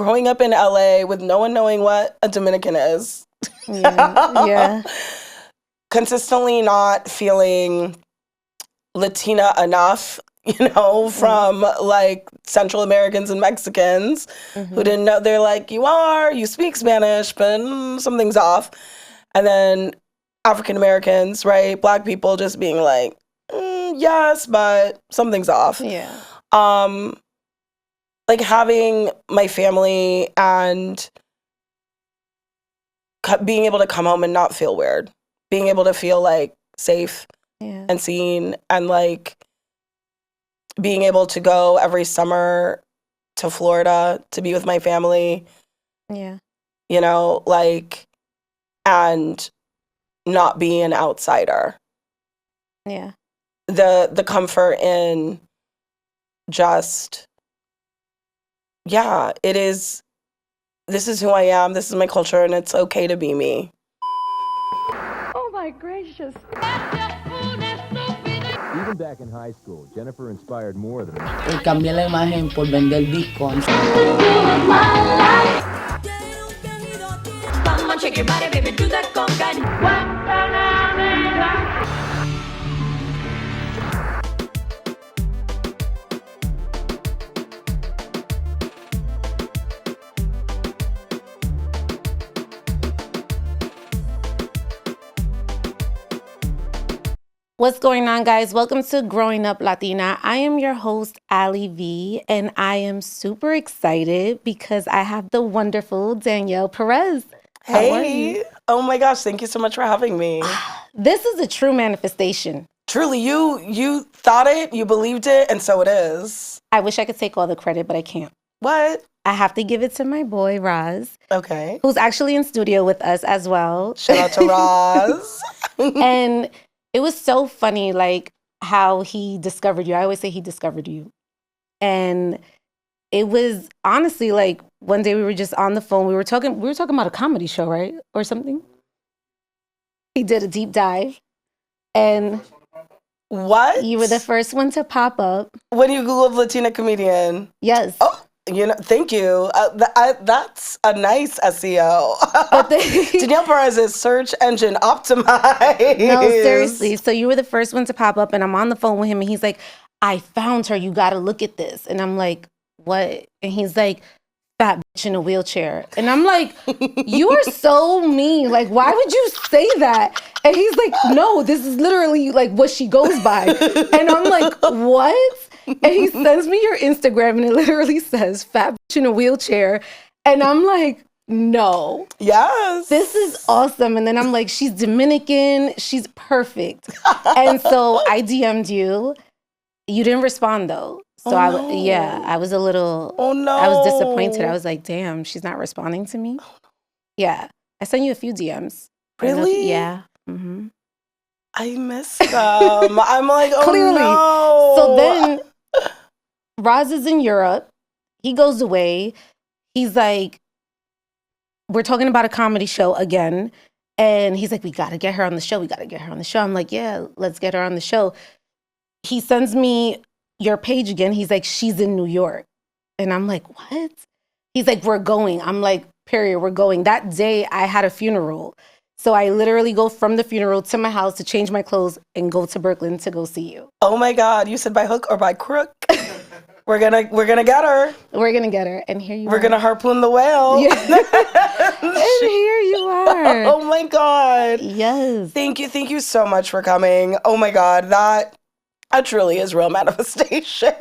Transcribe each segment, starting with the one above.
growing up in LA with no one knowing what a Dominican is. Yeah. Consistently not feeling Latina enough, from like Central Americans and Mexicans who didn't know. They're like, you speak Spanish, but something's off. And then African Americans, right? Black people just being like, yes, but something's off. Yeah. Like having my family and being able to come home and not feel weird, being able to feel like safe and seen, and like being able to go every summer to Florida to be with my family. Yeah. And not be an outsider. Yeah. The comfort in just, it is, this is who I am, this is my culture, and it's okay to be me. Oh my gracious. Even back in high school, Jennifer inspired more than Cambié la imagen por vender Bitcoin. Come on, shake your body, baby, do that conga. What's going on, guys? Welcome to Growing Up Latina. I am your host, Alyi V, and I am super excited because I have the wonderful Danielle Perez. Hey! Oh my gosh, thank you so much for having me. This is a true manifestation. Truly, you thought it, you believed it, and so it is. I wish I could take all the credit, but I can't. What? I have to give it to my boy, Roz. Okay. Who's actually in studio with us as well. Shout out to Roz. And it was so funny, like, how he discovered you. I always say he discovered you. And it was honestly like one day we were just on the phone. We were talking about a comedy show, right? Or something. He did a deep dive. And what? You were the first one to pop up. When you Googled Latina comedian. Yes. Oh, thank you. That's a nice SEO. Danielle Perez is search engine optimized. No, seriously. So you were the first one to pop up, and I'm on the phone with him, and he's like, I found her. You got to look at this. And I'm like, what? And he's like, fat bitch in a wheelchair. And I'm like, you are so mean. Like, why would you say that? And he's like, no, this is literally like what she goes by. And I'm like, what? And he sends me your Instagram, and it literally says fat bitch in a wheelchair. And I'm like, no. Yes. This is awesome. And then I'm like, she's Dominican. She's perfect. And so I DM'd you. You didn't respond though. So I was a little, I was disappointed. I was like, damn, she's not responding to me. Yeah. I sent you a few DMs. Really? Yeah. Mm-hmm. I missed them. I'm like, oh Clearly. no. So then Roz is in Europe. He goes away. He's like, we're talking about a comedy show again. And he's like, we got to get her on the show. We got to get her on the show. I'm like, yeah, let's get her on the show. He sends me your page again. He's like, she's in New York. And I'm like, what? He's like, we're going. I'm like, period, we're going. That day I had a funeral. So I literally go from the funeral to my house to change my clothes and go to Brooklyn to go see you. Oh my God. You said by hook or by crook? We're gonna get her. We're gonna get her. And here you are. We're gonna harpoon the whale. Yeah. And here you are. Oh my God. Yes. Thank you so much for coming. Oh my God. That truly is real manifestation.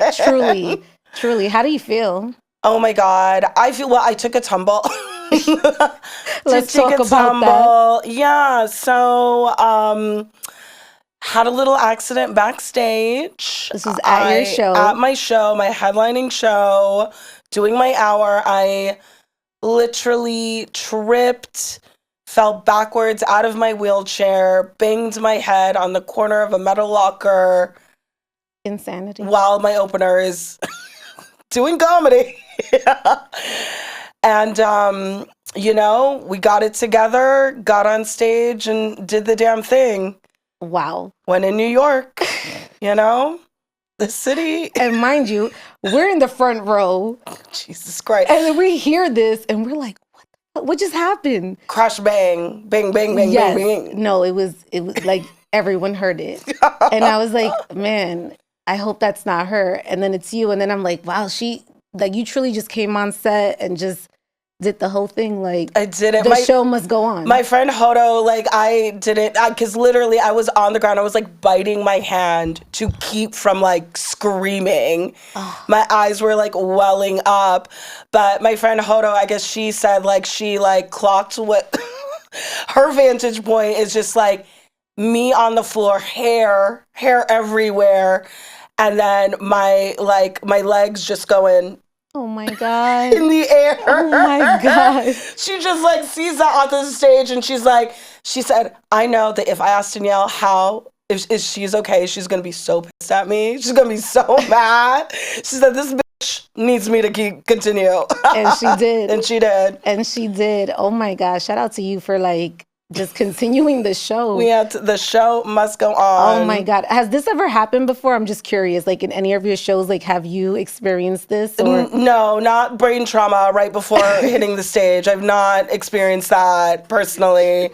Truly. How do you feel? Oh my God. I feel, I took a tumble. Let's talk about that. Yeah. So, had a little accident backstage. This was at your show. At my show, my headlining show, doing my hour. I literally tripped, fell backwards out of my wheelchair, banged my head on the corner of a metal locker. Insanity. While my opener is doing comedy. And, we got it together, got on stage and did the damn thing. Wow. When in New York, The city. And mind you, we're in the front row. Jesus Christ. And then we hear this and we're like, what just happened? Crash, bang, bang, bang, bang, Yes. bang, bang. No, it was like everyone heard it. And I was like, man, I hope that's not her. And then it's you. And then I'm like, wow, you truly just came on set and just did the whole thing. Like, I did it. The show must go on. My friend Hodo, like, I did it because literally I was on the ground. I was like biting my hand to keep from like screaming. My eyes were like welling up. But my friend Hodo, I guess she said like she like clocked what her vantage point is just like me on the floor, hair everywhere. And then my legs just going oh my God. in the air. Oh my God. She just like sees that on the stage and she said, I know that if I ask Danielle if she's okay, she's going to be so pissed at me. She's going to be so mad. She said, this bitch needs me to continue. And she did. And she did. And she did. Oh my gosh. Shout out to you for like just continuing the show. The show must go on. Oh my God. Has this ever happened before? I'm just curious. Like in any of your shows, like have you experienced this? Or? No, not brain trauma right before hitting the stage. I've not experienced that personally.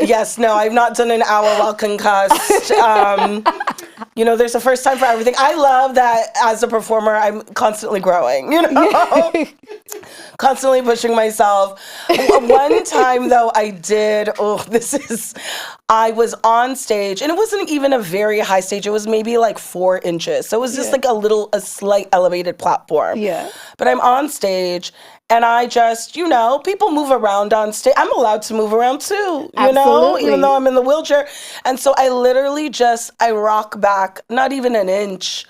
Yes, no, I've not done an hour while concussed. There's a first time for everything. I love that as a performer, I'm constantly growing, constantly pushing myself. One time though, I was on stage and it wasn't even a very high stage. It was maybe like 4 inches. So it was just like a slight elevated platform. Yeah. But I'm on stage and I just, people move around on stage. I'm allowed to move around too, Absolutely. even though I'm in the wheelchair. And so I literally I rock back, not even an inch,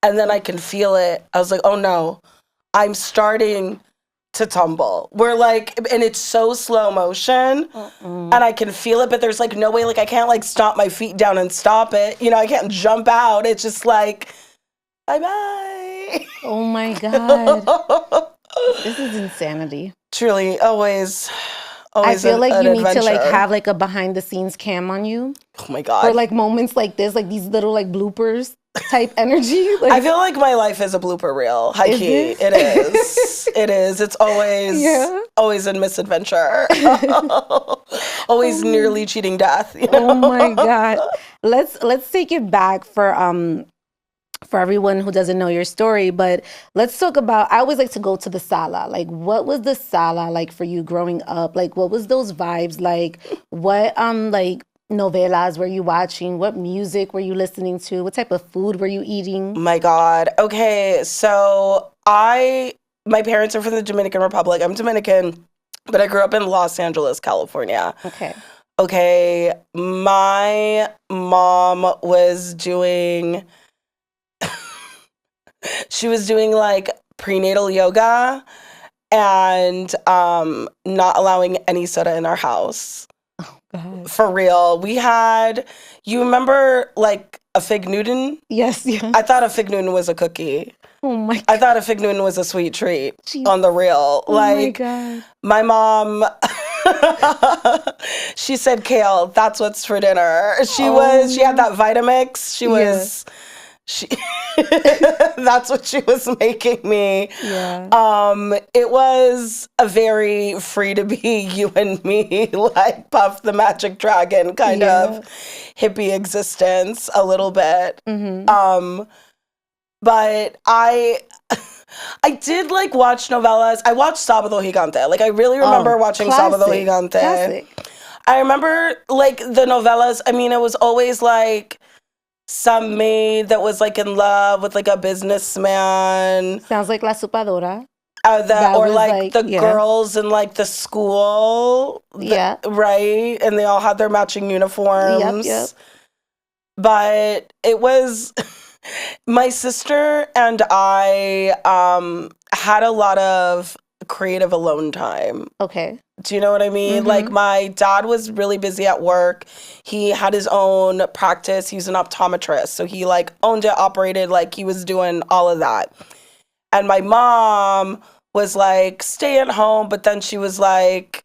and then I can feel it. I was like, oh no, I'm starting to tumble. And it's so slow motion, and I can feel it, but there's like no way, like I can't like stomp my feet down and stop it. I can't jump out. It's just like, bye-bye. Oh my God. This is insanity. Truly, always I feel like you need adventure. to like have like a behind the scenes cam on you. Oh my God. For like moments like this, like these little like bloopers type energy. Like, I feel like my life is a blooper reel. High key. It is. It is. It's always in misadventure. Always nearly cheating death. Oh my God. Let's take it back for everyone who doesn't know your story, but let's talk about, I always like to go to the sala. Like, what was the sala like for you growing up? Like, what was those vibes like? What, like, novelas were you watching? What music were you listening to? What type of food were you eating? My God. Okay, so my parents are from the Dominican Republic. I'm Dominican, but I grew up in Los Angeles, California. Okay, my mom was doing... She was doing like prenatal yoga and not allowing any soda in our house. Oh God. For real. You remember like a fig Newton? Yes. I thought a fig Newton was a cookie. Oh my God. I thought a fig Newton was a sweet treat. Jeez. On the real. Oh my God. My mom, she said kale, that's what's for dinner. She had that Vitamix. That's what she was making me. Yeah. It was a very free to be you and me, like Puff the Magic Dragon kind of hippie existence a little bit. Mm-hmm. But I did like watch novelas. I watched Sábado Gigante. Like I really remember watching Sábado Gigante. Classic. I remember like the novelas. I mean, it was always like some maid that was like in love with like a businessman. Sounds like La Supadora. Or like the girls in like the school. Right? And they all had their matching uniforms. Yep. But it was... My sister and I had a lot of creative alone time. Okay. Do you know what I mean? Mm-hmm. Like my dad was really busy at work. He had his own practice. He's an optometrist. So he like owned it, operated, like he was doing all of that. And my mom was like, stay at home. But then she was like,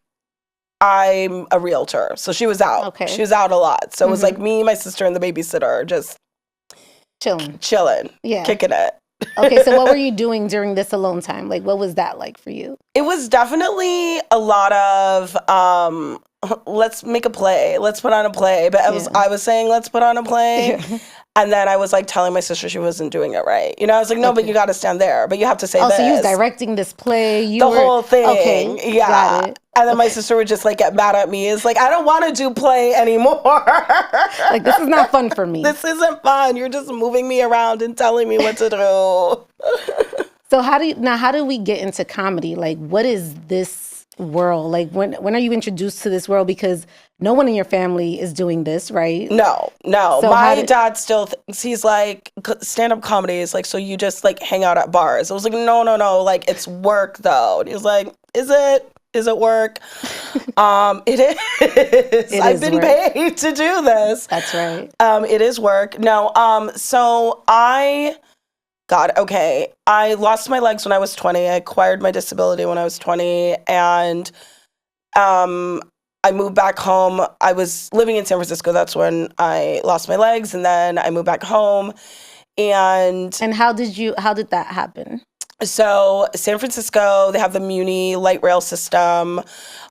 I'm a realtor. So she was out. Okay. She was out a lot. So it was like me, my sister, and the babysitter just chilling, Yeah. kicking it. Okay, so what were you doing during this alone time? Like, what was that like for you? It was definitely a lot of let's make a play, let's put on a play. But I was saying let's put on a play, and then I was like telling my sister she wasn't doing it right. You know, I was like, no, but you got to stand there, but you have to say this. So you was directing this play, whole thing. Okay, yeah. Got it. And then my sister would just like get mad at me. It's like, I don't want to do play anymore. Like, this is not fun for me. This isn't fun. You're just moving me around and telling me what to do. So how do we get into comedy? Like, what is this world? Like, when are you introduced to this world? Because no one in your family is doing this, right? No. So my dad still thinks, he's like, stand-up comedy is like, so you just like hang out at bars. I was like, no. Like, it's work though. And he was like, is it? Is it work? It is. I've been paid to do this. That's right. It is work. No. So I lost my legs when I was 20. I acquired my disability when I was 20, and I moved back home. I was living in San Francisco. That's when I lost my legs, and then I moved back home. And how did that happen? So San Francisco, they have the Muni light rail system.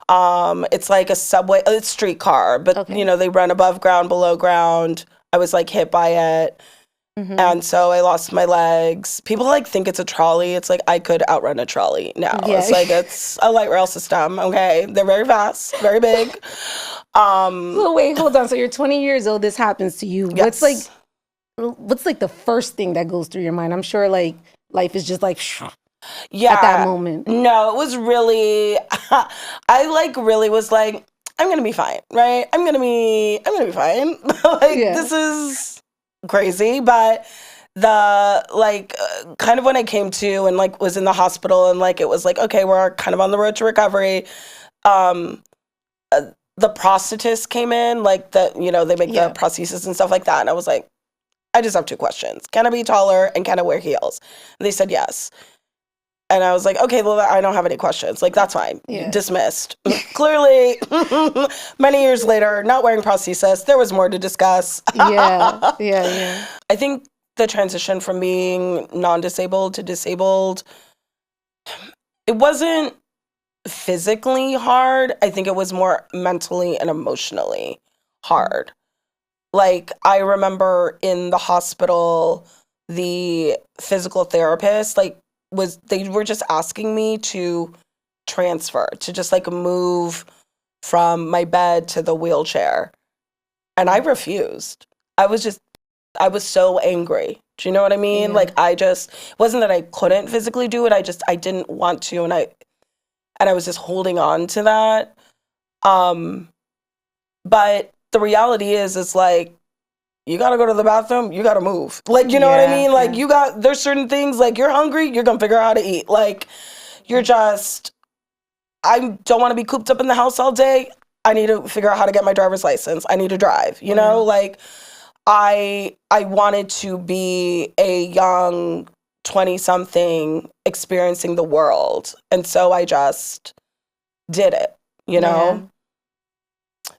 It's like a subway, it's streetcar, but they run above ground, below ground. I was like hit by it. Mm-hmm. And so I lost my legs. People like think it's a trolley. It's like I could outrun a trolley now. Yeah. It's like it's a light rail system. Okay. They're very fast, very big. So wait, hold on. So you're 20 years old, this happens to you. Yes. What's like the first thing that goes through your mind? I'm sure like life is just like at that moment. No, it was really I like really was like, I'm gonna be fine, right? I'm gonna be fine. This is crazy, but the kind of when I came to and like was in the hospital and like it was like, okay, we're kind of on the road to recovery. The prosthetist came in, like they make the prosthesis and stuff like that, and I was like, I just have two questions. Can I be taller and can I wear heels? And they said yes. And I was like, okay, well, I don't have any questions. Like, that's fine. Yeah. Dismissed. Clearly, many years later, not wearing prosthesis, there was more to discuss. Yeah. I think the transition from being non-disabled to disabled, it wasn't physically hard. I think it was more mentally and emotionally hard. Like, I remember in the hospital, the physical therapist, they were just asking me to transfer, to just like move from my bed to the wheelchair. And I refused. I was so angry. Do you know what I mean? Yeah. It wasn't that I couldn't physically do it. I didn't want to. And I was just holding on to that. But the reality is like, you got to go to the bathroom, you got to move. Like, you know what I mean? Like, there's certain things, like, you're hungry, you're going to figure out how to eat. Like, I don't want to be cooped up in the house all day. I need to figure out how to get my driver's license. I need to drive, you know? Like, I wanted to be a young 20-something experiencing the world. And so I just did it, you know? Yeah.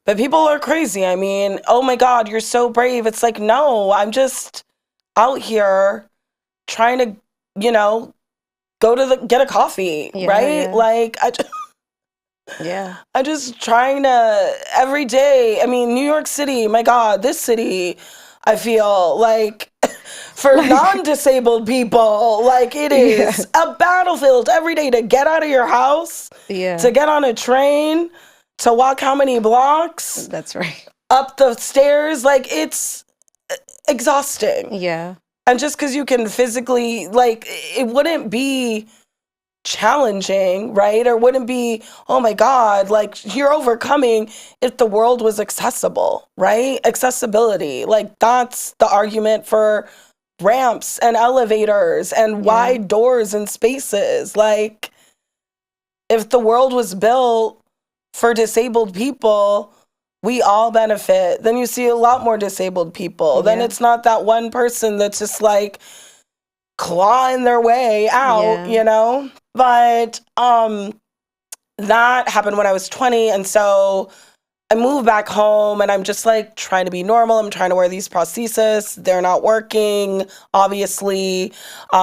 But people are crazy. I mean, oh my God, you're so brave. It's like, no, I'm just out here trying to, get a coffee, right? Yeah. Like, I'm just trying to, every day, I mean, New York City, my God, this city, I feel like for non-disabled people, like it is a battlefield every day to get out of your house, to get on a train, to walk how many blocks? That's right. Up the stairs, like it's exhausting. Yeah. And just because you can physically, like, it wouldn't be challenging, right? Or wouldn't be, oh my God, like you're overcoming if the world was accessible, right? Accessibility. Like that's the argument for ramps and elevators and wide doors and spaces. Like if the world was built for disabled people, we all benefit. Then you see a lot more disabled people. Then it's not that one person that's just like clawing their way out, you know? But that happened when I was 20. And so I moved back home and I'm just like trying to be normal. I'm trying to wear these prostheses. They're not working, obviously.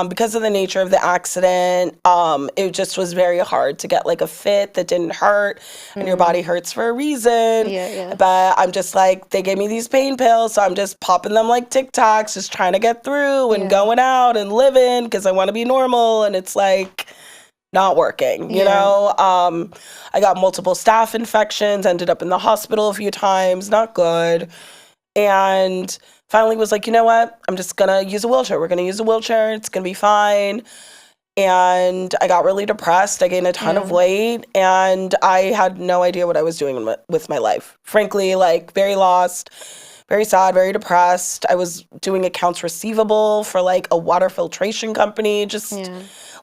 Because of the nature of the accident, it just was very hard to get like a fit that didn't hurt. And your body hurts for a reason. Yeah. But I'm just like, they gave me these pain pills. So I'm just popping them like TikToks, just trying to get through and going out and living because I want to be normal. And it's like not working, you know? I got multiple staph infections, ended up in the hospital a few times, not good. And finally was like, you know what? I'm just going to use a wheelchair. We're going to use a wheelchair. It's going to be fine. And I got really depressed. I gained a ton of weight and I had no idea what I was doing with my life. Frankly, like very lost, very sad, very depressed. I was doing accounts receivable for like a water filtration company.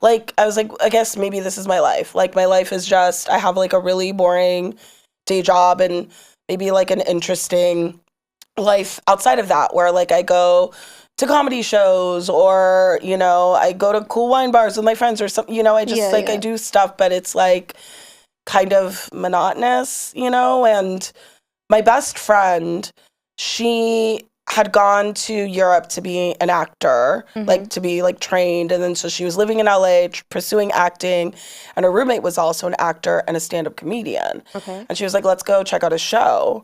Like, I was like, I guess maybe this is my life. Like, my life is just, I have like a really boring day job and maybe like an interesting life outside of that where like I go to comedy shows or, you know, I go to cool wine bars with my friends or something, you know, I just I do stuff, but it's like kind of monotonous, you know, and my best friend, she had gone to Europe to be an actor, like to be like trained. And then so she was living in LA, pursuing acting. And her roommate was also an actor and a stand-up comedian. And she was like, let's go check out a show.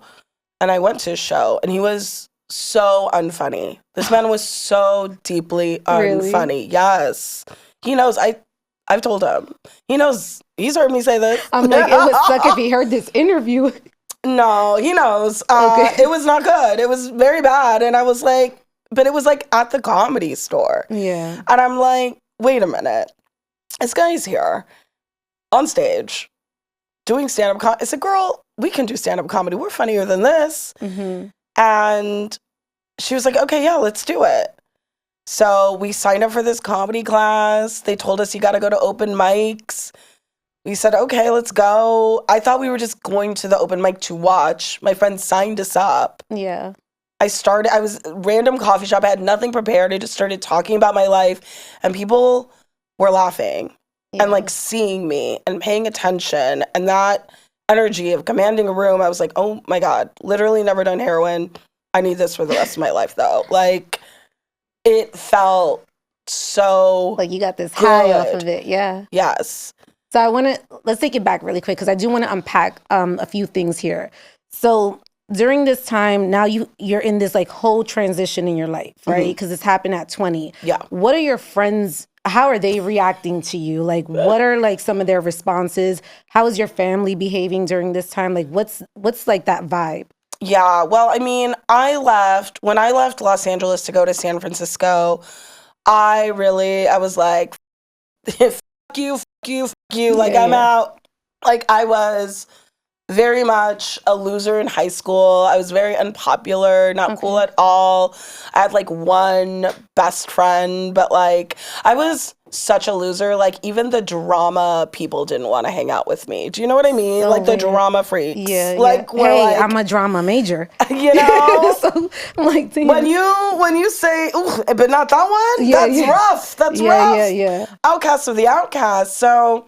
And I went to his show and he was so unfunny. This man was so deeply unfunny. Really? Yes. He knows. I've told him. He knows. He's heard me say this. I'm like, it would suck if he heard this interview. No, he knows. It was not good. It was very bad. And I was like, but it was like at the Comedy Store. Yeah. And I'm like, wait a minute. This guy's here on stage doing stand-up comedy. I said, girl, we can do stand-up comedy. We're funnier than this. And she was like, okay, yeah, let's do it. So we signed up for this comedy class. They told us you got to go to open mics. We said, okay, let's go. I thought we were just going to the open mic to watch. My friend signed us up. Yeah. I was random coffee shop. I had nothing prepared. I just started talking about my life and people were laughing and like seeing me and paying attention. And that energy of commanding a room, I was like, oh my God, literally never done heroin. I need this for the rest of my life though. Like it felt so like you got this good. High off of it. Yeah. Yes. So let's take it back really quick because I do want to unpack a few things here. So during this time, now you're in this like whole transition in your life, right? Because this happened at 20. Yeah. What are your friends, how are they reacting to you? Like what are like some of their responses? How is your family behaving during this time? Like what's like that vibe? Yeah, well, I mean, when I left Los Angeles to go to San Francisco, I was like, fuck you, like I'm out. Like I was very much a loser in high school. I was very unpopular, not cool at all. I had like one best friend, but like I was such a loser. Like even the drama people didn't want to hang out with me. Do you know what I mean? Like the drama freaks. Yeah. Like yeah. Hey, I'm a drama major. You know? So I'm like, damn. When you say, ooh, but not that one, that's rough. That's rough. Yeah. Outcast of the outcast. So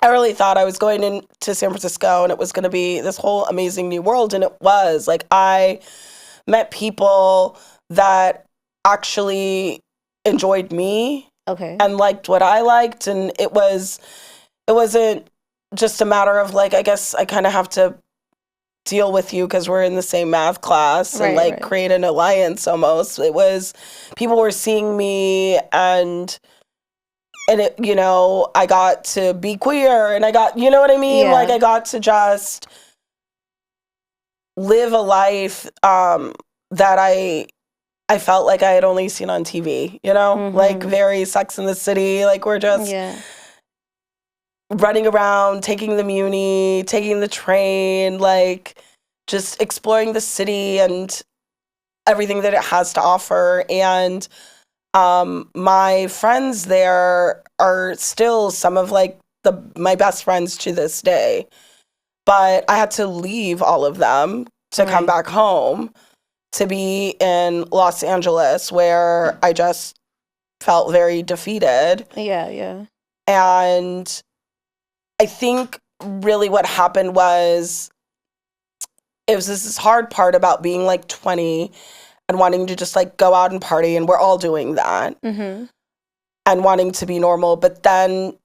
I really thought I was going into San Francisco and it was going to be this whole amazing new world. And it was. Like, I met people that actually enjoyed me and liked what I liked. And it wasn't just a matter of, like, I guess I kind of have to deal with you because we're in the same math class and, create an alliance almost. It was, people were seeing me and it, you know, I got to be queer and I got, you know what I mean? Yeah. Like I got to just live a life that I felt like I had only seen on TV, you know? Like very Sex in the City. Like we're just running around, taking the Muni, taking the train, like just exploring the city and everything that it has to offer. And my friends there are still some of like my best friends to this day, but I had to leave all of them to come back home to be in Los Angeles where I just felt very defeated. Yeah. And I think really what happened was it was this hard part about being like 20 and wanting to just like go out and party, and we're all doing that, and wanting to be normal, but then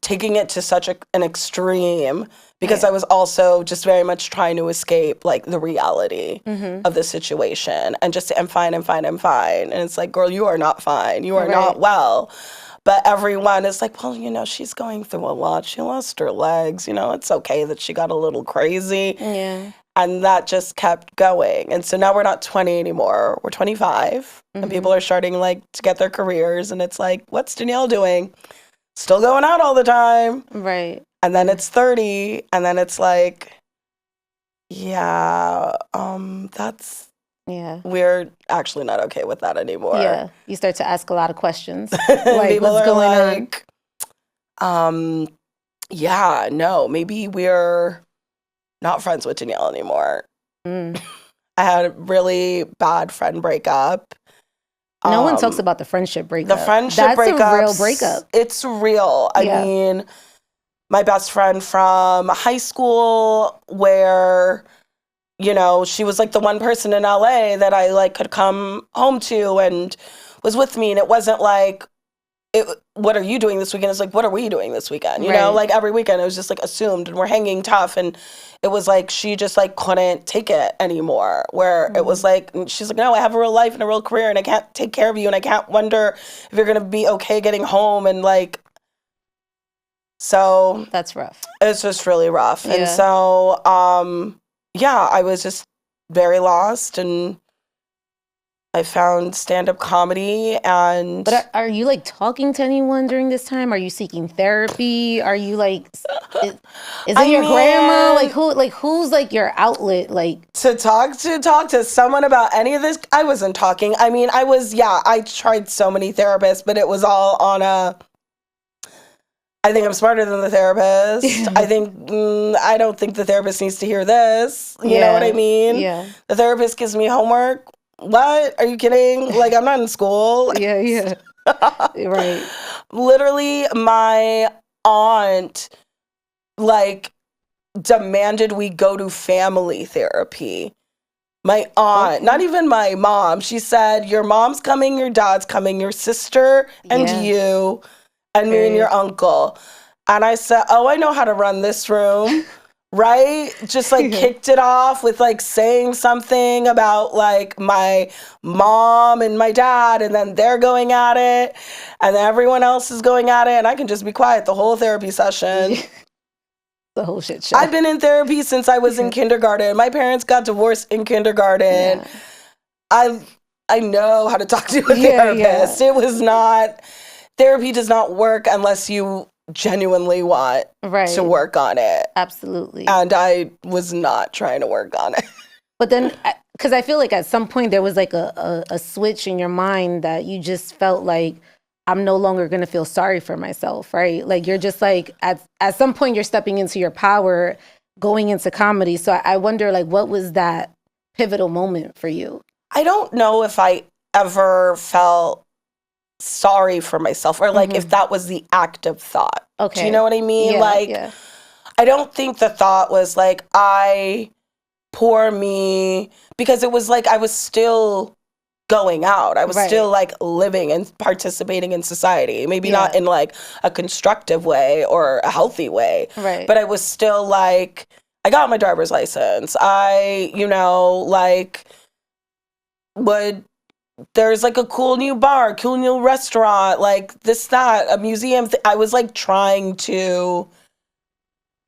taking it to such an extreme, because I was also just very much trying to escape like the reality of the situation, and just I'm fine, and it's like, girl, you are not fine, you are not well. But everyone is like, well, you know, she's going through a lot, she lost her legs, you know, it's okay that she got a little crazy. And that just kept going. And so now we're not 20 anymore, we're 25, and people are starting like to get their careers, and it's like, what's Danielle doing? Still going out all the time. Right. And then it's 30, and then it's like, yeah, we're actually not okay with that anymore. Yeah, you start to ask a lot of questions. Like, what's going on? Yeah, no, maybe we're not friends with Danielle anymore. I had a really bad friend breakup. No one talks about the friendship breakup. The friendship breakup. That's a real breakup. It's real. I mean, my best friend from high school, where, you know, she was like the one person in LA that I like could come home to and was with me. And it wasn't like, what are you doing this weekend? It's like, what are we doing this weekend? You know, like every weekend it was just like assumed, and we're hanging tough. And it was like, she just like couldn't take it anymore, where it was like, she's like, no, I have a real life and a real career, and I can't take care of you, and I can't wonder if you're going to be okay getting home. And like, so that's rough. It's just really rough. And so, I was just very lost, and I found stand-up comedy. And but are you like talking to anyone during this time? Are you seeking therapy? Are you like, is it your grandma? Like who's like your outlet? Like to talk to someone about any of this? I wasn't talking. I mean, I tried so many therapists, but it was all on I think I'm smarter than the therapist. I don't think the therapist needs to hear this. You know what I mean? Yeah. The therapist gives me homework. What? Are you kidding? Like, I'm not in school. Yeah. Right. Literally, my aunt, like, demanded we go to family therapy. My aunt, not even my mom. She said, your mom's coming, your dad's coming, your sister and you, and me and your uncle. And I said, oh, I know how to run this room. Right? Just like kicked it off with like saying something about like my mom and my dad, and then they're going at it, and then everyone else is going at it, and I can just be quiet the whole therapy session. The whole shit show. I've been in therapy since I was in kindergarten. My parents got divorced in kindergarten. I know how to talk to a therapist. It was not, therapy does not work unless you genuinely want to work on it. Absolutely. And I was not trying to work on it. But then, because I feel like at some point there was like a switch in your mind that you just felt like, I'm no longer going to feel sorry for myself, right? Like you're just like, at some point you're stepping into your power, going into comedy. So I wonder, like, what was that pivotal moment for you? I don't know if I ever felt sorry for myself, or like if that was the active thought. Okay. Do you know what I mean? I don't think the thought was like, poor me, because it was like I was still going out. I was still like living and participating in society. Maybe not in like a constructive way or a healthy way. Right. But I was still like, I got my driver's license. There's like a cool new bar, cool new restaurant, like this, that, a museum. I was like trying to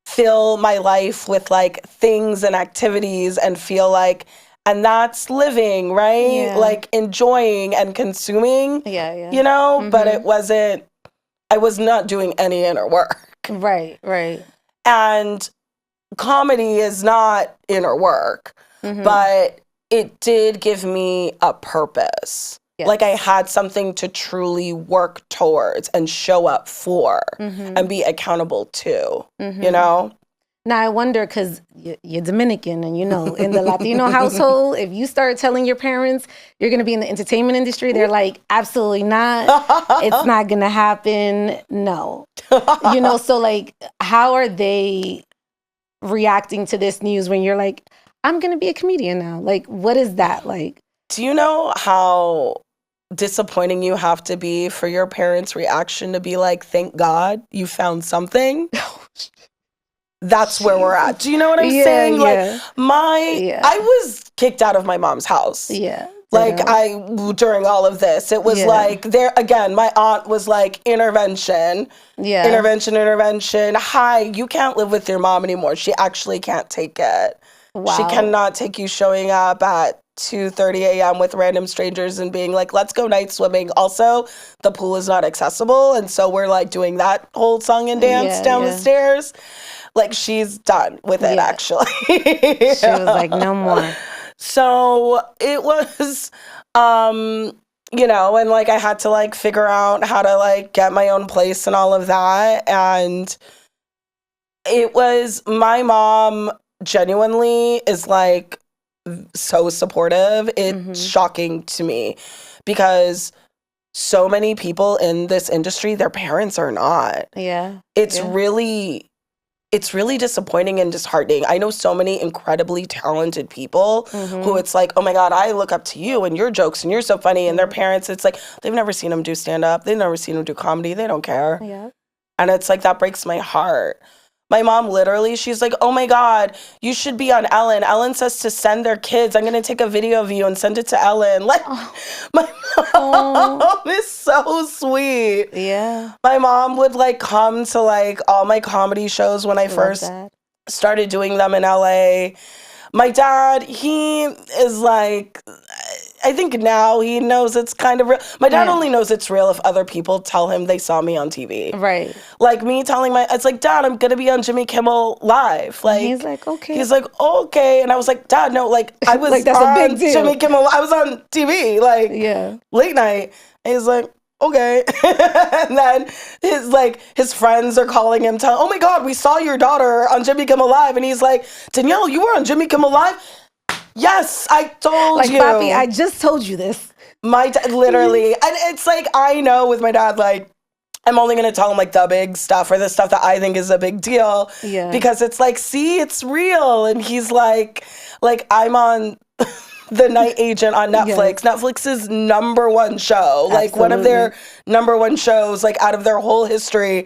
fill my life with like things and activities and feel like, and that's living, right? Yeah. Like enjoying and consuming, you know, but it wasn't, I was not doing any inner work. Right. And comedy is not inner work, but it did give me a purpose. Yes. Like I had something to truly work towards and show up for and be accountable to, you know? Now I wonder, because you're Dominican and, you know, in the Latino household, if you start telling your parents you're going to be in the entertainment industry, they're like, absolutely not. It's not going to happen. No. You know, so like, how are they reacting to this news when you're like, I'm going to be a comedian now. Like, what is that like? Do you know how disappointing you have to be for your parents' reaction to be like, thank God you found something? That's where we're at. Do you know what I'm saying? Yeah. Like, I was kicked out of my mom's house. Yeah. Like, during all of this, it was like, there, again, my aunt was like, intervention. Yeah. Intervention. Hi, you can't live with your mom anymore. She actually can't take it. Wow. She cannot take you showing up at 2:30 a.m. with random strangers and being like, let's go night swimming. Also, the pool is not accessible. And so we're like doing that whole song and dance down the stairs. Like, she's done with it, actually. She was like, no more. So it was, you know, and like I had to like figure out how to like get my own place and all of that. And it was, my mom genuinely is like so supportive. It's shocking to me because so many people in this industry, their parents are not. Yeah. It's really disappointing and disheartening. I know so many incredibly talented people who it's like, oh my God, I look up to you and your jokes and you're so funny. And their parents, it's like, they've never seen them do stand-up. They've never seen them do comedy. They don't care. Yeah. And it's like, that breaks my heart. My mom literally, she's like, oh my God, you should be on Ellen. Ellen says to send their kids. I'm going to take a video of you and send it to Ellen. Like, my mom is so sweet. Yeah. My mom would like come to like all my comedy shows when I first started doing them in LA. My dad, he is like, I think now he knows it's kind of real. My dad only knows it's real if other people tell him they saw me on TV. Right. Like me telling it's like, Dad, I'm going to be on Jimmy Kimmel Live. Like, he's like, okay. He's like, okay. And I was like, Dad, no, like I was like, that's on a big deal. Jimmy Kimmel. I was on TV, like late night. And he's like, okay. And then his friends are calling him, oh my God, we saw your daughter on Jimmy Kimmel Live. And he's like, Danielle, you were on Jimmy Kimmel Live? Yes, I told you. Like, Papi, I just told you this. My dad, literally. And it's like, I know with my dad, like, I'm only going to tell him, like, the big stuff or the stuff that I think is a big deal. Yeah. Because it's like, see, it's real. And he's like, I'm on The Night Agent on Netflix. Yes. Netflix's number one show. Absolutely. Like, one of their number one shows, like, out of their whole history.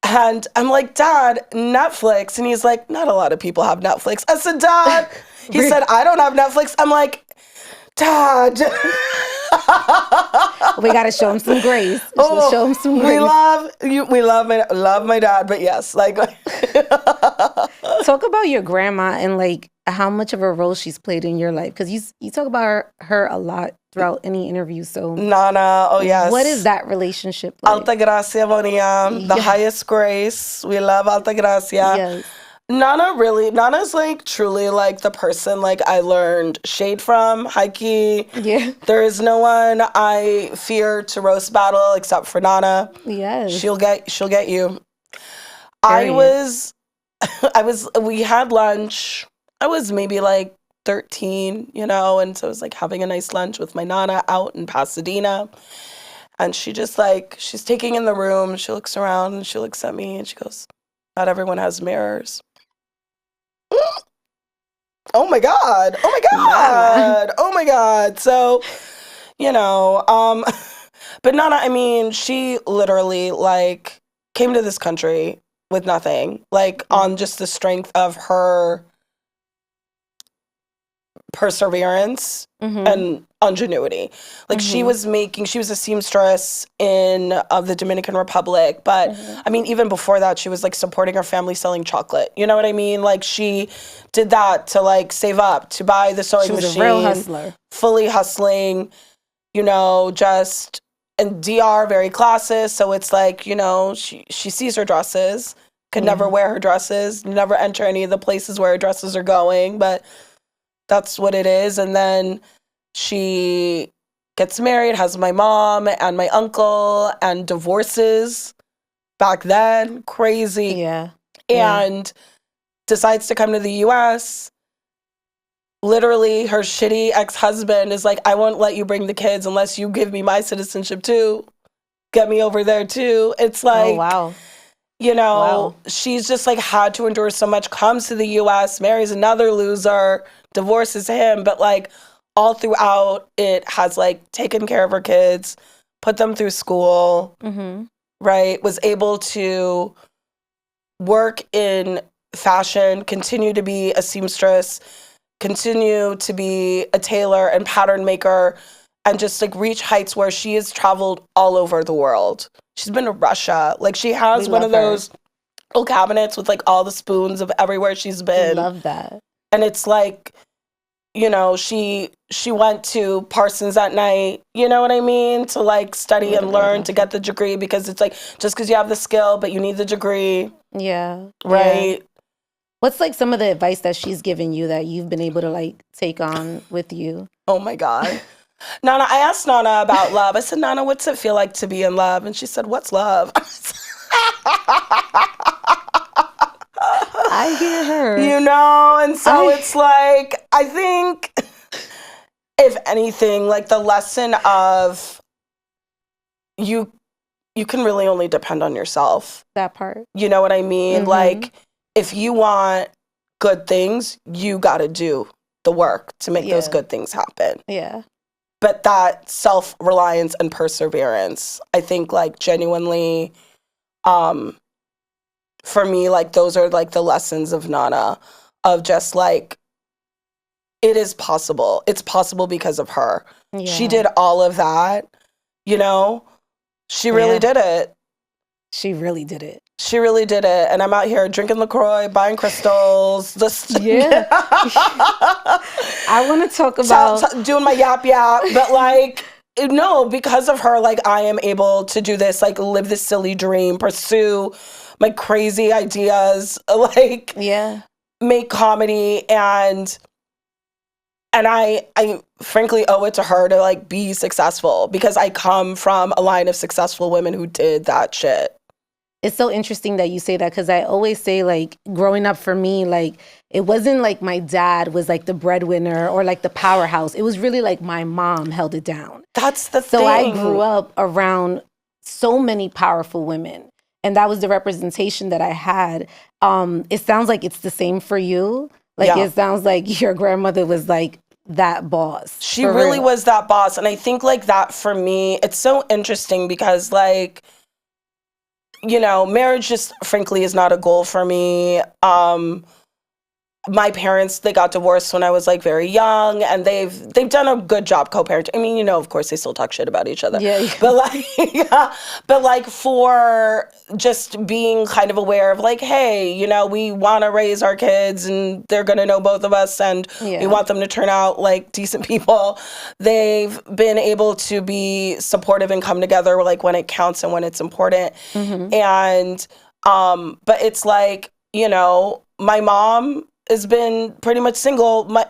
And I'm like, Dad, Netflix. And he's like, not a lot of people have Netflix. I said, Dad. He said, I don't have Netflix. I'm like, Dad. We got to show him some grace. Show him some grace. We love you. We love my dad. But yes, like. Talk about your grandma and like how much of a role she's played in your life. Because you talk about her a lot throughout any interview. So Nana, oh yes. What is that relationship like? Alta Gracia Boniam, the highest grace. We love Alta Gracia. Yes. Nana's like truly like the person like I learned shade from, high-key. Yeah. There is no one I fear to roast battle except for Nana. Yes. She'll get you. We had lunch. I was maybe like 13, you know, and so I was like having a nice lunch with my Nana out in Pasadena. And she just like, she's taking in the room, she looks around and she looks at me and she goes, not everyone has mirrors. Oh my God. Oh my God. So, you know, but Nana, I mean, she literally like came to this country with nothing, like on just the strength of her perseverance and ingenuity. Like she was a seamstress in the Dominican Republic, but I mean, even before that, she was like supporting her family selling chocolate. You know what I mean? Like she did that to like save up to buy the sewing machine. She was a real hustler. Fully hustling, you know, just, and DR, very classist. So it's like, you know, she sees her dresses, could never wear her dresses, never enter any of the places where her dresses are going, but that's what it is. And then she gets married, has my mom and my uncle, and divorces back then. Crazy. Yeah. And decides to come to the U.S. Literally, her shitty ex-husband is like, I won't let you bring the kids unless you give me my citizenship too. Get me over there too. It's like, oh, wow. You know, Wow. she's just like had to endure so much, comes to the US, marries another loser, divorces him, but like all throughout it has like taken care of her kids, put them through school, right? Was able to work in fashion, continue to be a seamstress, continue to be a tailor and pattern maker, and just like reach heights where she has traveled all over the world. She's been to Russia. Like she has one of those old cabinets with like all the spoons of everywhere she's been. Love that. And it's like, you know, she went to Parsons at night, you know what I mean? To like study and learn to get the degree, because it's like just because you have the skill, but you need the degree. Yeah. Right. Yeah. What's like some of the advice that she's given you that you've been able to like take on with you? Oh my God. Nana, I asked Nana about love. I said, Nana, what's it feel like to be in love? And she said, what's love? I hear her. You know, and so it's like, I think, if anything, like the lesson of you can really only depend on yourself. That part. You know what I mean? Like, if you want good things, you got to do the work to make those good things happen. Yeah. But that self-reliance and perseverance, I think, like, genuinely, for me, like, those are, like, the lessons of Nana, of just, like, it is possible. It's possible because of her. Yeah. She did all of that, you know? She really did it. She really did it. She really did it. And I'm out here drinking LaCroix, buying crystals. Yeah. I want to talk about... doing my yap. But, like, no, because of her, like, I am able to do this, like, live this silly dream, pursue my crazy ideas, like, make comedy. And I frankly owe it to her to, like, be successful, because I come from a line of successful women who did that shit. It's so interesting that you say that, because I always say, like, growing up for me, like, it wasn't like my dad was like the breadwinner or like the powerhouse. It was really like my mom held it down. That's the thing. So I grew up around so many powerful women, and that was the representation that I had. It sounds like it's the same for you. Like, it sounds like your grandmother was like that boss. She really was that boss. And I think, like, that for me, it's so interesting because, like, you know, marriage just frankly is not a goal for me. My parents, they got divorced when I was like very young, and they've done a good job co-parenting. I mean, you know, of course they still talk shit about each other. Yeah. But like for just being kind of aware of like, hey, you know, we want to raise our kids and they're going to know both of us, and we want them to turn out like decent people. They've been able to be supportive and come together like when it counts and when it's important. And but it's like, you know, my mom has been pretty much single my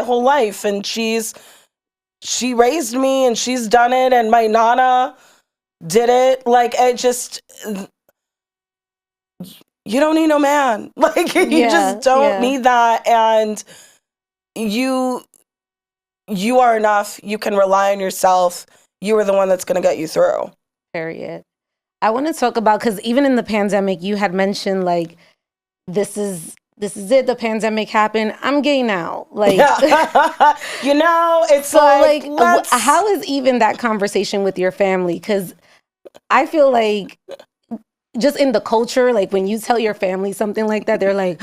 whole life, and she raised me and she's done it, and my nana did it. Like, it just, you don't need no man. Like, you just don't need that. And you are enough. You can rely on yourself. You are the one that's going to get you through. Period. I want to talk about, because even in the pandemic, you had mentioned like, this is it, the pandemic happened, I'm gay now. Like, you know, it's so like how is even that conversation with your family? Because I feel like just in the culture, like when you tell your family something like that, they're like,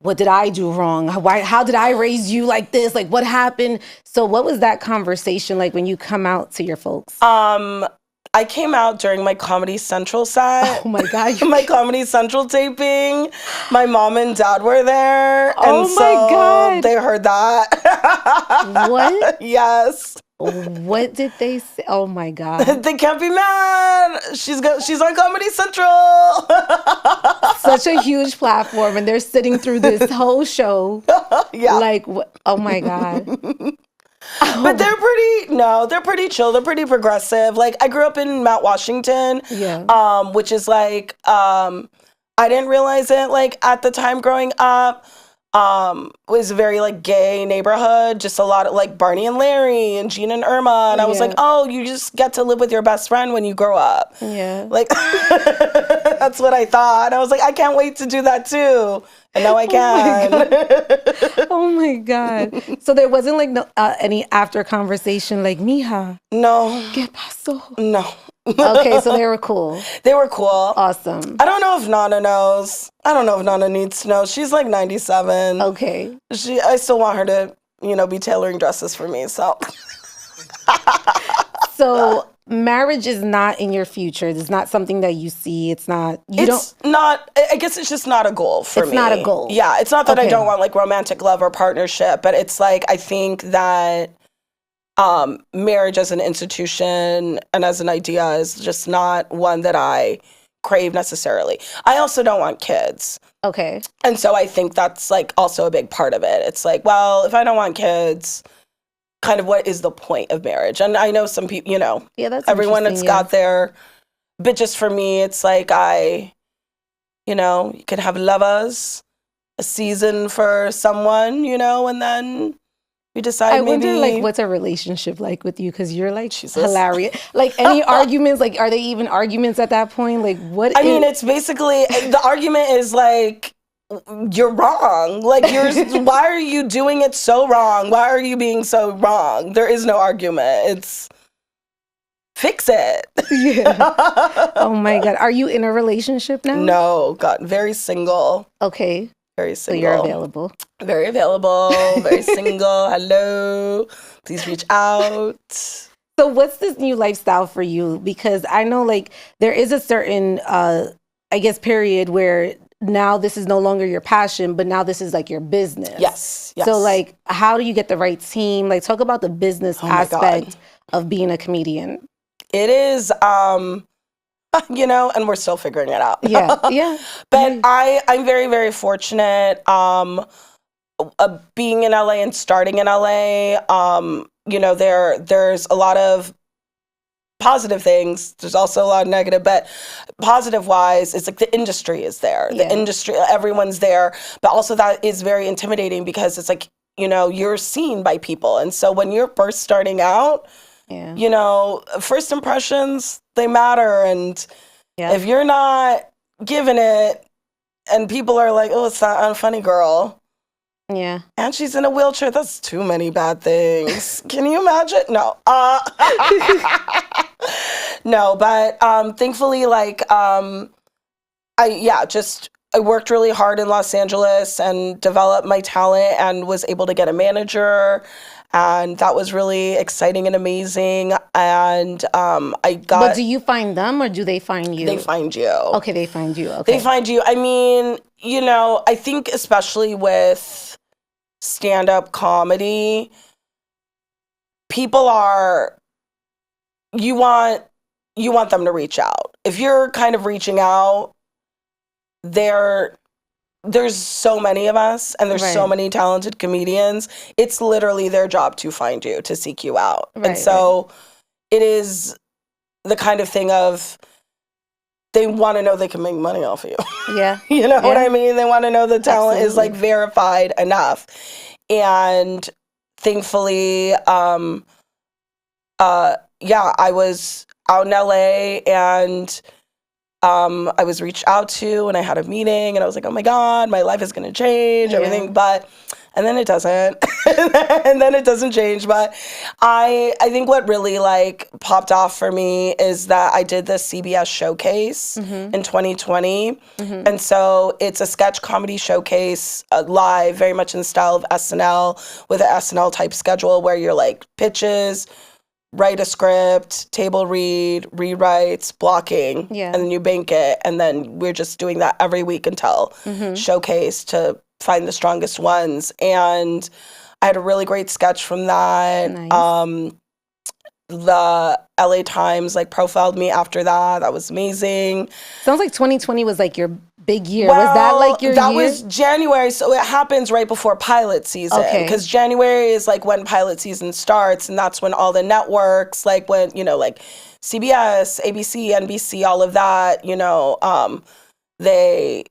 what did I do wrong? How did I raise you like this? Like, what happened? So what was that conversation like when you come out to your folks? I came out during my Comedy Central set. Oh my God. My Comedy Central taping. My mom and dad were there. Oh and my God. They heard that. What? Yes. What did they say? Oh my God. They can't be mad. She's on Comedy Central. Such a huge platform, and they're sitting through this whole show. Like, oh my God. But they're pretty chill. They're pretty progressive. Like, I grew up in Mount Washington, which is like, I didn't realize it like at the time growing up, was a very like gay neighborhood, just a lot of like Barney and Larry and Gina and Irma. And I was like, oh, you just get to live with your best friend when you grow up. Yeah. Like, that's what I thought. I was like, I can't wait to do that too. And now I can. Oh my God. So there wasn't like no, any after conversation like, mija. No. ¿Qué pasó? No. Okay, so they were cool. They were cool. Awesome. I don't know if Nana knows. I don't know if Nana needs to know. She's like 97. Okay. I still want her to, be tailoring dresses for me, so. So marriage is not in your future. It's not something that you see. It's not, I guess it's just not a goal for me. It's not a goal. Yeah, it's not that I don't want like romantic love or partnership, but it's like, I think that marriage as an institution and as an idea is just not one that I crave necessarily. I also don't want kids. Okay. And so I think that's like also a big part of it. It's like, well, if I don't want kids, kind of what is the point of marriage? And I know some people, that's everyone that's got their, but just for me, it's like you could have lovers, a season for someone, and then we decide I wonder, like, what's a relationship like with you? Because you're, like, Jesus. hilarious. Like, any arguments, like, are they even arguments at that point? Like, what I mean, it's basically, the argument is, like, you're wrong. Like, why are you doing it so wrong? Why are you being so wrong? There is no argument. It's, fix it. Yeah. Oh, my God. Are you in a relationship now? No, God, very single. Okay. Very single. So you're available. Very available, very single. Hello. Please reach out. So what's this new lifestyle for you? Because I know like there is a certain, I guess, period where now this is no longer your passion, but now this is like your business. Yes. So like, how do you get the right team? Like talk about the business aspect of being a comedian. It is, and we're still figuring it out. Yeah. But I'm very, very fortunate being in LA and starting in LA. There's a lot of positive things. There's also a lot of negative, but positive-wise, it's like the industry is there. The industry, everyone's there. But also that is very intimidating because it's like, you're seen by people. And so when you're first starting out, first impressions, they matter. And if you're not giving it and people are like, oh, it's that unfunny girl. Yeah. And she's in a wheelchair. That's too many bad things. Can you imagine? No. No, but thankfully, like, I worked really hard in Los Angeles and developed my talent and was able to get a manager. And that was really exciting and amazing. And But do you find them or do they find you? They find you. Okay, they find you. Okay. They find you. I mean, I think especially with stand-up comedy, people you want them to reach out. If you're kind of reaching out, there's so many of us and there's so many talented comedians. It's literally their job to find you, to seek you out. And so it is the kind of thing of they want to know they can make money off of you. Yeah. You know what I mean? They want to know the talent is like verified enough. And thankfully, I was out in LA and I was reached out to and I had a meeting and I was like, oh my God, my life is going to change, everything. And then it doesn't. And then it doesn't change. But I think what really like popped off for me is that I did this CBS showcase in 2020. And so it's a sketch comedy showcase live, very much in the style of SNL with an SNL type schedule where you're like pitches, write a script, table read, rewrites, blocking, and then you bank it. And then we're just doing that every week until showcase to find the strongest ones. And I had a really great sketch from that. Nice. The LA Times like profiled me after that. That was amazing. Sounds like 2020 was like your big year. Well, was that like your year? That was January. So it happens right before pilot season. Because January is like when pilot season starts. And that's when all the networks, like when, like CBS, ABC, NBC, all of that, they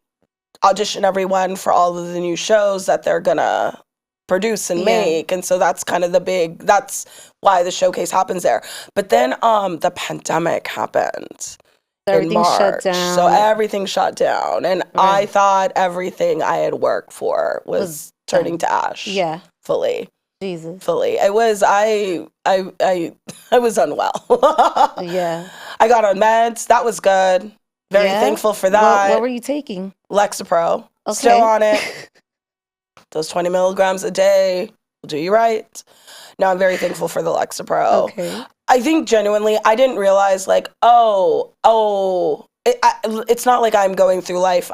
audition everyone for all of the new shows that they're gonna produce and make. And so that's kind of that's why the showcase happens there. But then the pandemic happened. Everything shut down. So everything shut down. And I thought everything I had worked for was turning to ash. Yeah. Fully. Jesus. Fully. It was I was unwell. Yeah. I got on meds. That was good. Very thankful for that. What were you taking? Lexapro. Okay. Still on it. Those 20 milligrams a day will do you right. No, I'm very thankful for the Lexapro. Okay. I think genuinely, I didn't realize like, it's not like I'm going through life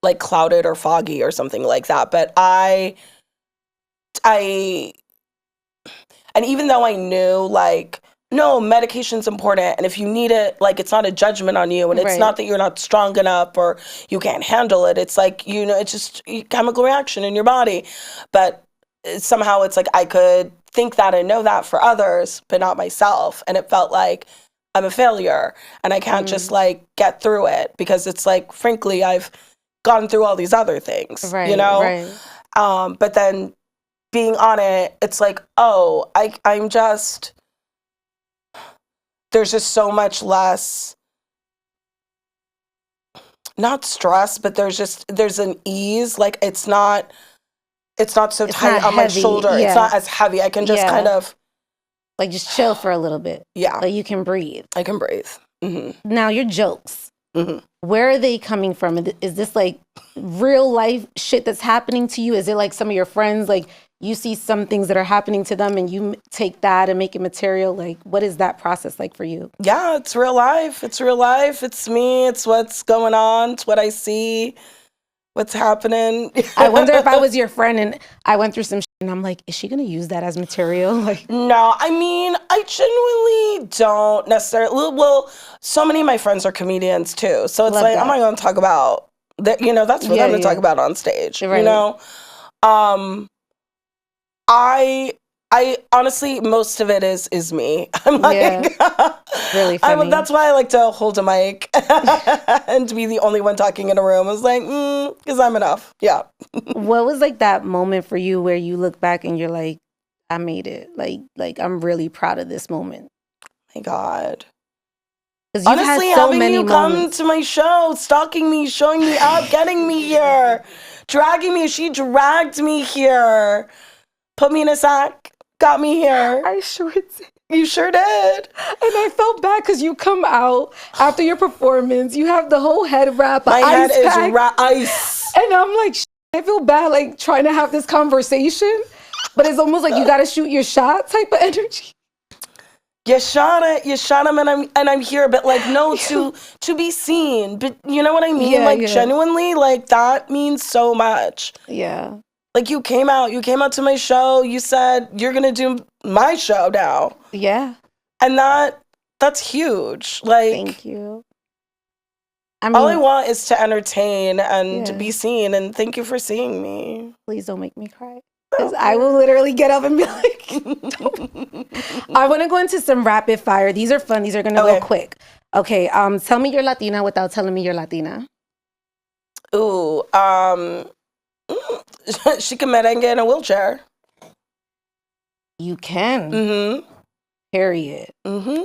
like clouded or foggy or something like that. But and even though I knew like, no, medication's important. And if you need it, like it's not a judgment on you. And it's not that you're not strong enough or you can't handle it. It's like, it's just a chemical reaction in your body. But somehow it's like I could think that and know that for others, but not myself. And it felt like I'm a failure and I can't just like get through it because it's like, frankly, I've gone through all these other things, Right. But then being on it, it's like, I'm just, there's just so much less, not stress, but there's an ease. Like it's not so tight on my shoulder. Yeah. It's not as heavy. I can just kind of like just chill for a little bit. Yeah. Like you can breathe. I can breathe. Mm-hmm. Now your jokes, where are they coming from? Is this like real life shit that's happening to you? Is it like some of your friends, like you see some things that are happening to them and you take that and make it material? Like what is that process like for you? Yeah, it's real life. It's real life. It's me. It's what's going on. It's what I see. What's happening? I wonder if I was your friend and I went through some shit and I'm like, is she gonna use that as material? Like, no, I mean, I genuinely don't necessarily. Well, so many of my friends are comedians too, so it's like I'm not gonna talk about that. That's for them to talk about on stage. Right. I honestly, most of it is me. I'm like, really funny. That's why I like to hold a mic and to be the only one talking in a room. I was like, because I'm enough. Yeah. What was like that moment for you where you look back and you're like, I made it. Like I'm really proud of this moment. My God. Because you've honestly, had so having many you moments. come to my show, stalking me, showing me up, getting me here, dragging me. She dragged me here, put me in a sack. Got me here. I sure did. You sure did. And I felt bad because you come out after your performance. You have the whole head wrap. My head is ice. And I'm like, I feel bad like trying to have this conversation. But it's almost like you got to shoot your shot type of energy. You shot him and I'm here. But like, no, to be seen. But you know what I mean? Genuinely, like that means so much. Yeah. Like you came out to my show, you said you're gonna do my show now. Yeah. And that's huge. Like thank you. All I want is to entertain and to be seen, and thank you for seeing me. Please don't make me cry. Because I will literally get up and be like, I want to go into some rapid fire. These are fun. These are gonna go quick. Okay, tell me you're Latina without telling me you're Latina. Ooh, she can merengue in a wheelchair. You can. Mm-hmm. Period. Mm-hmm.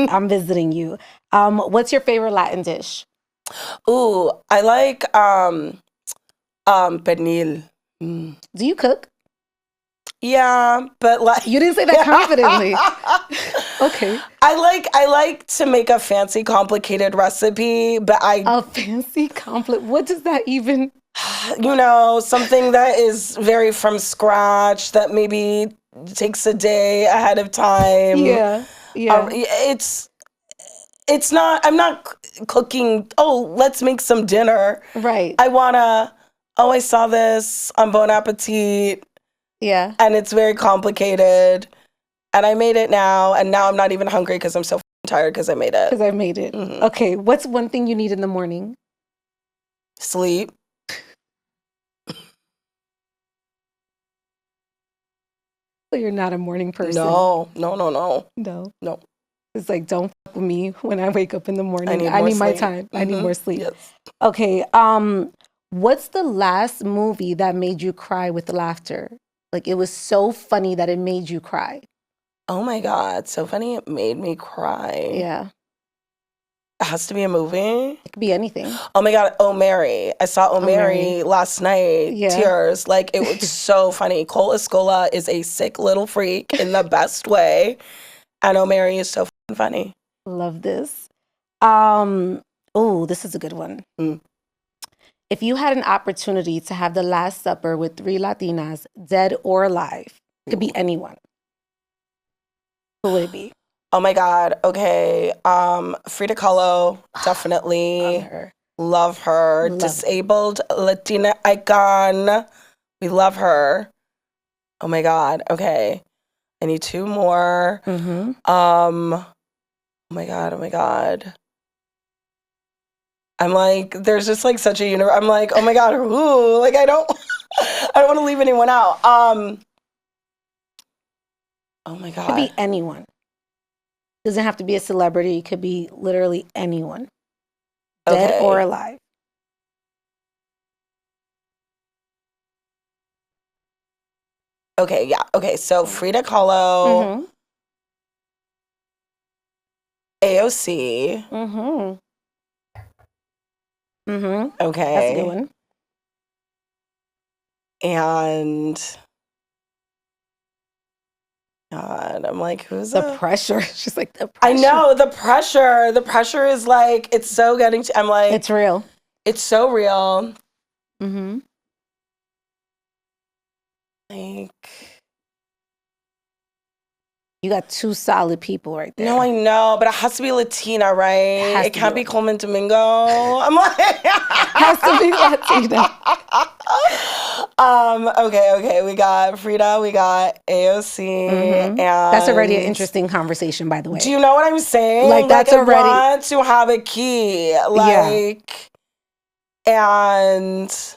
I'm visiting you. What's your favorite Latin dish? Ooh, I like pernil. Do you cook? Yeah, but like you didn't say that confidently. Okay. I like to make a fancy, complicated recipe, but a fancy what does that even? Something that is very from scratch that maybe takes a day ahead of time. Yeah. It's not, I'm not cooking, let's make some dinner. Right. I saw this on Bon Appetit. Yeah. And it's very complicated. And I made it now. And now I'm not even hungry because I'm so tired because I made it. Mm-hmm. Okay. What's one thing you need in the morning? Sleep. So you're not a morning person? No. It's like, don't with me when I wake up in the morning. need I more need my sleep. time. I need more sleep. Yes. Okay. What's the last movie that made you cry with laughter? Like it was so funny that it made you cry. Oh my God, so funny it made me cry. Yeah. It has to be a movie. It could be anything. Oh my God, Oh Mary. I saw Oh Mary. Mary last night. Yeah. Tears. Like, it was so funny. Cole Escola is a sick little freak in the best way. And Oh Mary is so funny. Love this. Oh, this is a good one. If you had an opportunity to have the Last Supper with 3 Latinas, dead or alive, it could be anyone, who would it be? Oh my God. Okay. Frida Kahlo, definitely. Love her. Disabled Latina icon. We love her. Oh my God. Okay. I need 2 more. Oh my God. Oh my God. I'm like, there's just like such a universe. I'm like, oh my God, who? Like, I don't want to leave anyone out. Oh my God. Could be anyone. Doesn't have to be a celebrity. It could be literally anyone. Dead or alive. Okay, yeah. Okay, so Frida Kahlo, AOC. Okay. That's a good one. And God, I'm like, who's the pressure? She's like, the I pressure. know, the pressure. The pressure is like, it's so getting to, I'm like, it's real. It's so real. Like, you got 2 solid people right there. No, I know, but it has to be Latina, right? It can't be Coleman Domingo. I'm like, has to be Latina. Okay. We got Frida, we got AOC, and that's already an interesting conversation, by the way. Do you know what I'm saying? Like that's already. I want to have a key, like, and.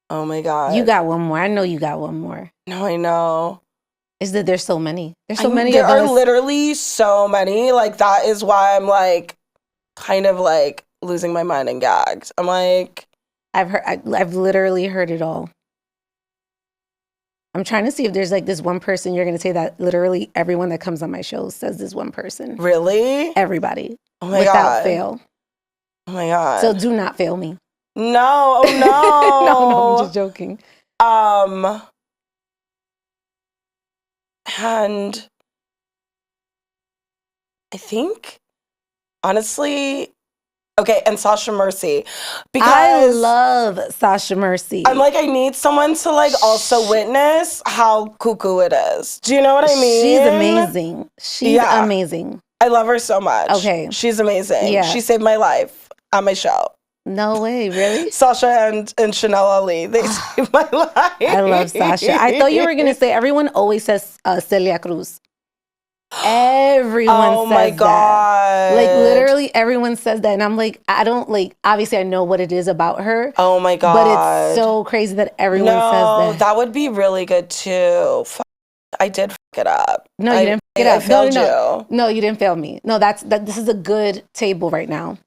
Oh my God. You got one more. I know you got one more. No, I know. Is that there's so many. There's so many there of are us. Literally so many. Like, that is why I'm like kind of like losing my mind and gagged. I'm like, I've literally heard it all. I'm trying to see if there's like this one person you're going to say that literally everyone that comes on my show says this one person. Really? Everybody. Oh my without God. fail. Oh my God. So do not fail me. No. Oh no. No, I'm just joking. And I think, honestly, okay, and Sasha Mercy. Because I love Sasha Mercy. I'm like, I need someone to like also witness how cuckoo it is. Do you know what I mean? She's amazing. She's amazing. I love her so much. Okay. She's amazing. Yeah. She saved my life on my show. No way, really? Sasha and Chanel Ali, they saved my life. I love Sasha. I thought you were going to say, everyone always says Celia Cruz. Everyone says Oh my God. that. Like literally everyone says that. And I'm like, I don't like, obviously I know what it is about her. Oh my God. But it's so crazy that everyone says that. That would be really good too. I did fuck it up. No, you didn't fuck it up. I failed you. No, you didn't fail me. No, this is a good table right now.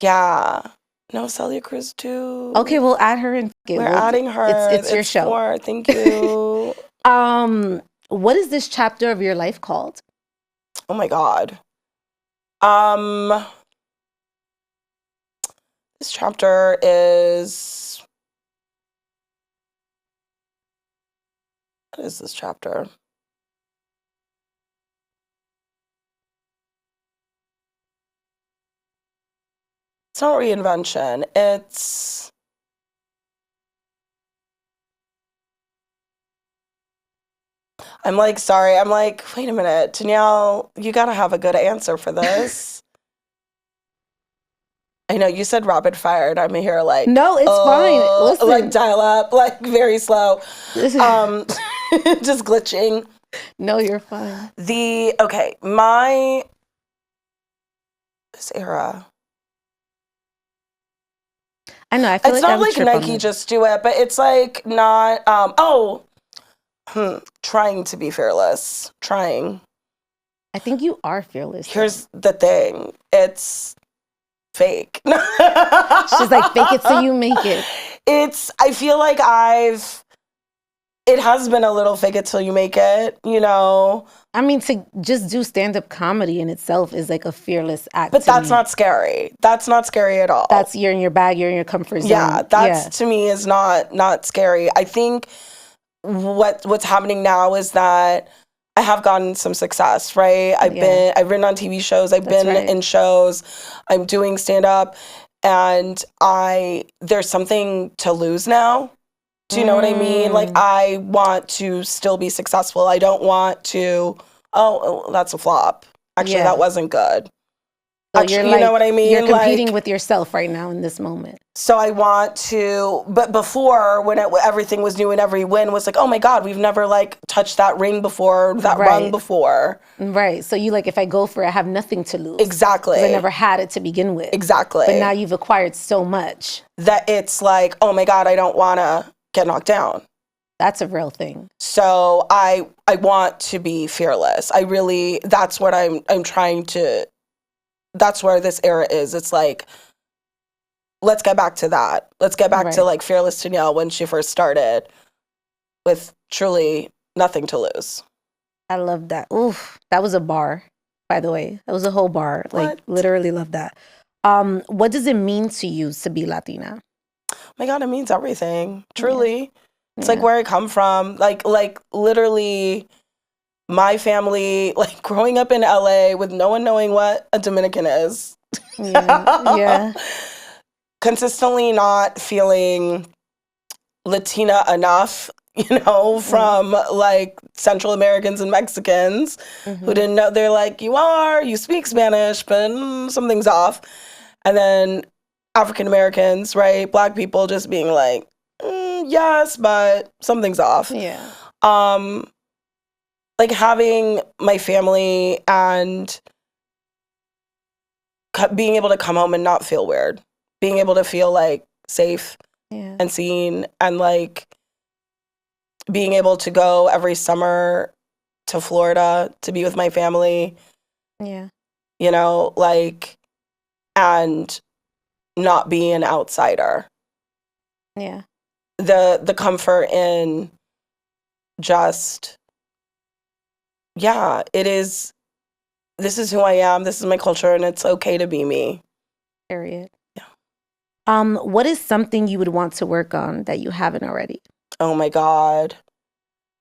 Yeah. No, Celia Cruz too. Okay, we'll add her in. We're adding her. It's your show. Thank you. What is this chapter of your life called? Oh my God. This chapter is. What is this chapter? It's not reinvention. It's. I'm like, sorry. I'm like, wait a minute. Danielle, you got to have a good answer for this. I know you said rapid fire, and I'm here like. No, it's fine. Listen. Like dial up, like very slow. Just glitching. No, you're fine. This era. I know. I feel it's like not like Nike just do it, but it's like not. Trying to be fearless. Trying. I think you are fearless. Here's the thing. It's fake. She's like, fake it so you make it. I feel like it has been a little fake it till you make it, you know? I mean, to just do stand-up comedy in itself is like a fearless act. But that's not scary. That's not scary at all. That's you're in your bag, you're in your comfort zone. Yeah, that's to me is not scary. I think what's happening now is that I have gotten some success, right? I've written on TV shows, I've been in shows, I'm doing stand-up, and there's something to lose now. Do you know what I mean? Like, I want to still be successful. I don't want to, that's a flop. Actually, that wasn't good. So Actually, you know what I mean? You're competing with yourself right now in this moment. So I want to, but before, when everything was new and every win was like, oh my God, we've never like touched that ring before, that rung before. Right. So you like, if I go for it, I have nothing to lose. Exactly. 'Cause I never had it to begin with. Exactly. But now you've acquired so much. That it's like, oh my God, I don't want to get knocked down. That's a real thing. So I want to be fearless. That's what I'm trying to, that's where this era is. It's like, let's get back to that. Let's get back to like fearless Danielle when she first started with truly nothing to lose. I love that. Oof. That was a bar, by the way. That was a whole bar. Like, literally love that. What does it mean to you to be Latina? Oh my God, it means everything. Truly. Yeah. It's like where I come from. Like literally my family, like growing up in LA with no one knowing what a Dominican is. Yeah. Consistently not feeling Latina enough, you know, from like Central Americans and Mexicans who didn't know. They're like, you speak Spanish, but something's off. And then African Americans, right? Black people just being like, yes, but something's off. Yeah. Like having my family and being able to come home and not feel weird, being able to feel like safe and seen, and like being able to go every summer to Florida to be with my family. Yeah. You know, like, and not be an outsider. Yeah. The comfort in just, it is, this is who I am, this is my culture, and it's okay to be me. Period. Yeah. What is something you would want to work on that you haven't already? Oh my God.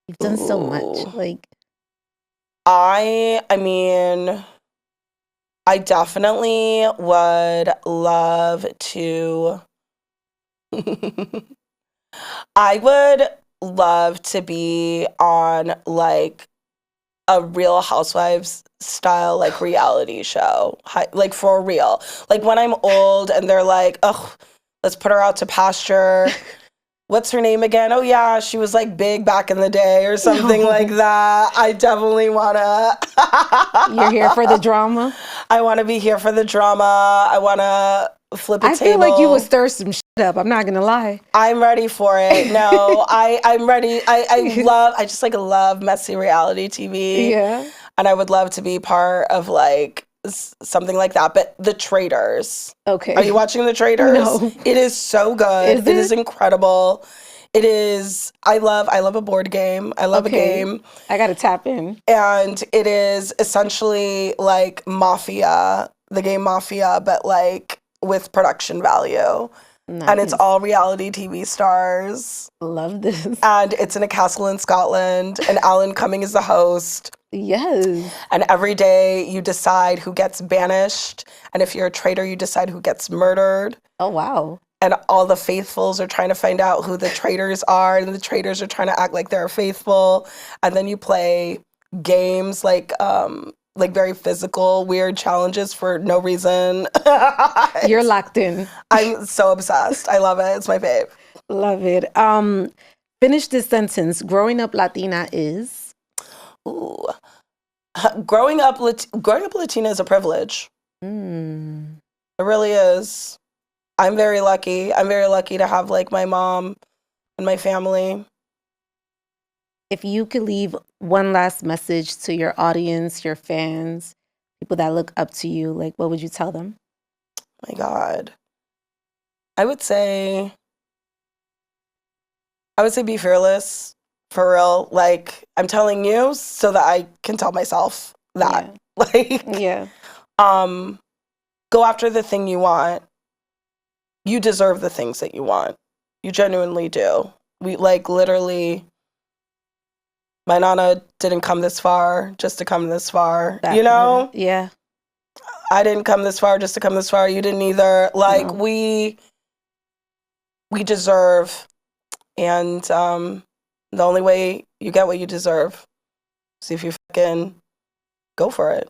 You've done so much. Like, I mean, I definitely would love to I would love to be on like a Real Housewives style like reality show, like for real. Like when I'm old and they're like, oh, let's put her out to pasture. What's her name again? Oh yeah, she was like big back in the day or something like that. I definitely wanna. You're here for the drama? I wanna be here for the drama. I wanna flip a table. I feel like you would stir some shit up. I'm not gonna lie. I'm ready for it. No, I'm ready. I just like love messy reality TV. Yeah. And I would love to be part of like something like that. But The Traitors. Okay. Are you watching The Traitors? No. It is so good. It is incredible. It is. I love a board game. I love a game. I gotta tap in. And it is essentially like Mafia, the game Mafia, but like with production value. Nice. And it's all reality TV stars. Love this. And it's in a castle in Scotland, and Alan Cumming is the host. Yes. And every day you decide who gets banished, and if you're a traitor, you decide who gets murdered. Oh, wow. And all the faithfuls are trying to find out who the traitors are, and the traitors are trying to act like they're faithful. And then you play games like very physical, weird challenges for no reason. You're locked in. I'm so obsessed. I love it. It's my fave. Love it. Finish this sentence. Growing up Latina is? Ooh. Growing up Latina is a privilege. It really is. I'm very lucky. I'm very lucky to have like my mom and my family. if you could leave one last message to your audience, your fans, people that look up to you, like, what would you tell them? My God. I would say be fearless, for real. Like, I'm telling you so that I can tell myself that. Yeah. Go after the thing you want. You deserve the things that you want. You genuinely do. We, like, literally, my Nana didn't come this far just to come this far, you know? Yeah. I didn't come this far just to come this far. You didn't either. Like, No. we deserve, and the only way you get what you deserve is if you fucking go for it.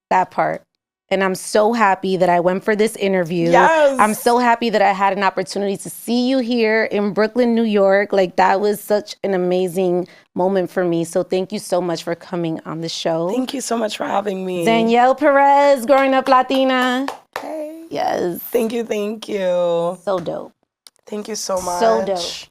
That part. And I'm so happy that I went for this interview. Yes. I'm so happy that I had an opportunity to see you here in Brooklyn, New York. Like, that was such an amazing moment for me. So thank you so much for coming on the show. Thank you so much for having me. Danielle Perez, Growing Up Latina. Hey. Yes. Thank you. So dope. Thank you so much. So dope.